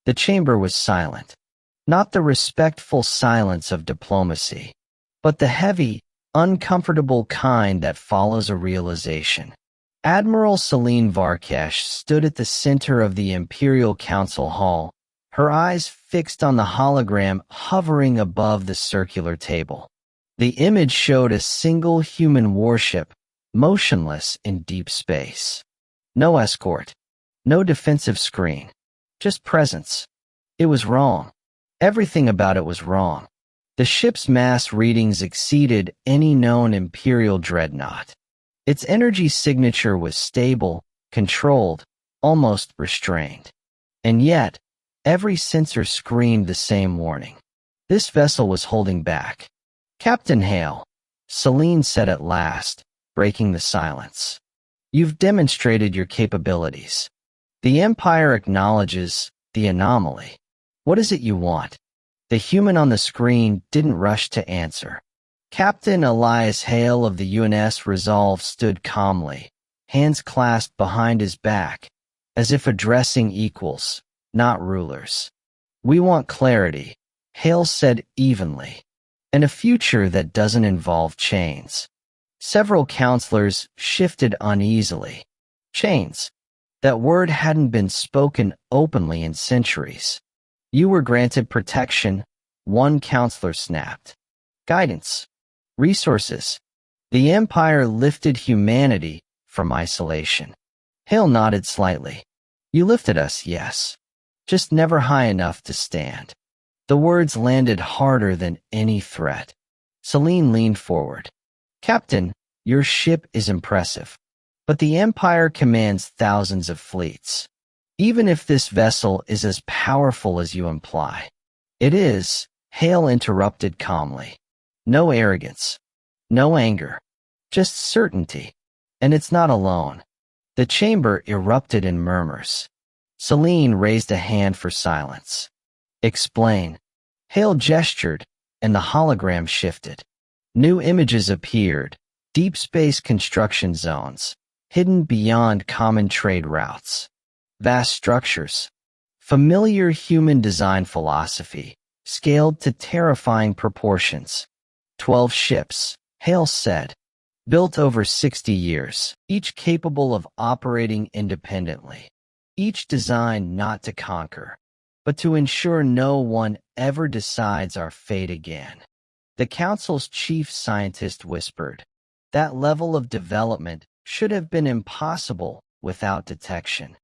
The chamber was silent. Not the respectful silence of diplomacy, but the heavy, uncomfortable kind that follows a realization. Admiral Celine Varkesh stood at the center of the Imperial Council Hall, her eyes fixed on the hologram hovering above the circular table. The image showed a single human warship, motionless in deep space. No escort, no defensive screen, just presence. It was wrong. Everything about it was wrong. The ship's mass readings exceeded any known Imperial dreadnought. Its energy signature was stable, controlled, almost restrained. And yet, every sensor screamed the same warning. This vessel was holding back. "Captain Hale," Celine said at last, breaking the silence. "You've demonstrated your capabilities. The Empire acknowledges the anomaly. What is it you want?" The human on the screen didn't rush to answer. Captain Elias Hale of the UNS Resolve stood calmly, hands clasped behind his back, as if addressing equals, not rulers. "We want clarity," Hale said evenly, "and a future that doesn't involve chains." Several counselors shifted uneasily. Chains. That word hadn't been spoken openly in centuries. "You were granted protection," one counselor snapped. "Guidance. Resources." The Empire lifted humanity from isolation. Hale nodded slightly. "You lifted us, yes. Just never high enough to stand." The words landed harder than any threat. Celine leaned forward. "Captain, your ship is impressive. But the Empire commands thousands of fleets. Even if this vessel is as powerful as you imply." "It is," Hale interrupted calmly. "No arrogance. No anger. Just certainty. And it's not alone." The chamber erupted in murmurs. Celine raised a hand for silence. "Explain." Hale gestured, and the hologram shifted. New images appeared, deep space construction zones, hidden beyond common trade routes. Vast structures. Familiar human design philosophy, scaled to terrifying proportions. 12 ships, Hale said, built over 60 years, each capable of operating independently. Each designed not to conquer, but to ensure no one ever decides our fate again. The Council's chief scientist whispered, "That level of development should have been impossible without detection."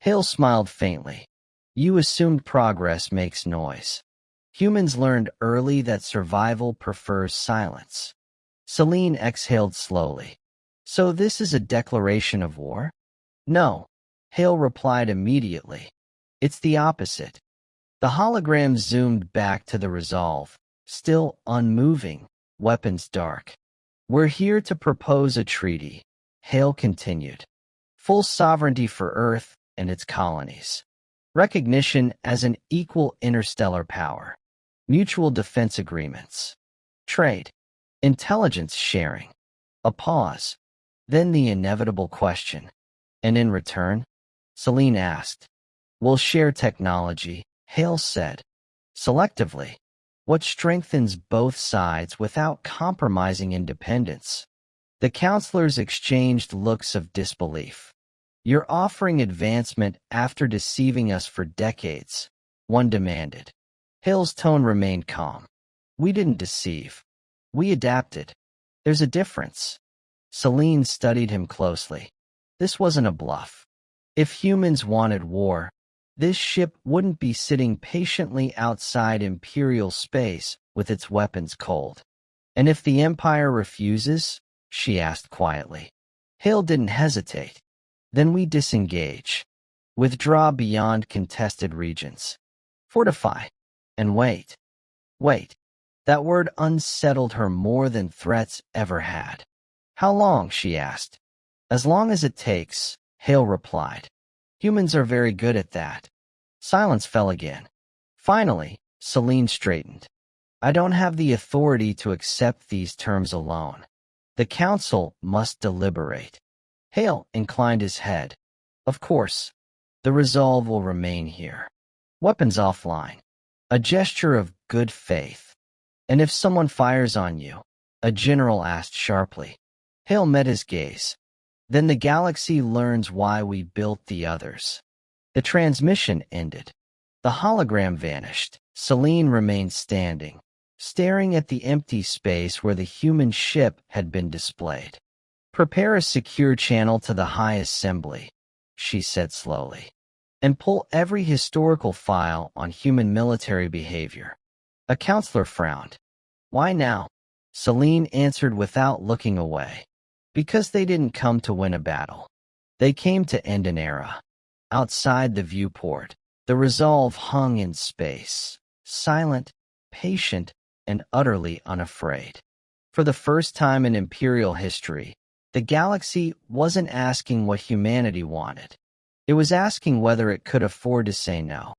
Hale smiled faintly. "You assumed progress makes noise. Humans learned early that survival prefers silence." Celine exhaled slowly. "So this is a declaration of war?" "No," Hale replied immediately. "It's the opposite." The hologram zoomed back to the Resolve, still unmoving, weapons dark. "We're here to propose a treaty," Hale continued. "Full sovereignty for Earth and its colonies. Recognition as an equal interstellar power. Mutual defense agreements. Trade. Intelligence sharing." A pause. Then the inevitable question. "And in return?" Celine asked. "We'll share technology," Hale said. "Selectively. What strengthens both sides without compromising independence." The counselors exchanged looks of disbelief. "You're offering advancement after deceiving us for decades," one demanded. Hale's tone remained calm. "We didn't deceive. We adapted. There's a difference." Celine studied him closely. This wasn't a bluff. If humans wanted war, this ship wouldn't be sitting patiently outside Imperial space with its weapons cold. "And if the Empire refuses?" she asked quietly. Hale didn't hesitate. "Then we disengage. Withdraw beyond contested regions. Fortify. And wait." Wait. That word unsettled her more than threats ever had. "How long?" she asked. "As long as it takes," Hale replied. "Humans are very good at that." Silence fell again. Finally, Celine straightened. "I don't have the authority to accept these terms alone. The Council must deliberate." Hale inclined his head. "Of course. The Resolve will remain here." Weapons offline. A gesture of good faith. And if someone fires on you, a general asked sharply. Hale met his gaze. Then the galaxy learns why we built the others. The transmission ended. The hologram vanished. Celine remained standing, staring at the empty space where the human ship had been displayed. Prepare a secure channel to the High Assembly, she said slowly, and pull every historical file on human military behavior. A counselor frowned. Why now? Celine answered without looking away. Because they didn't come to win a battle. They came to end an era. Outside the viewport, the resolve hung in space, silent, patient, and utterly unafraid. For the first time in Imperial history, the galaxy wasn't asking what humanity wanted. It was asking whether it could afford to say no.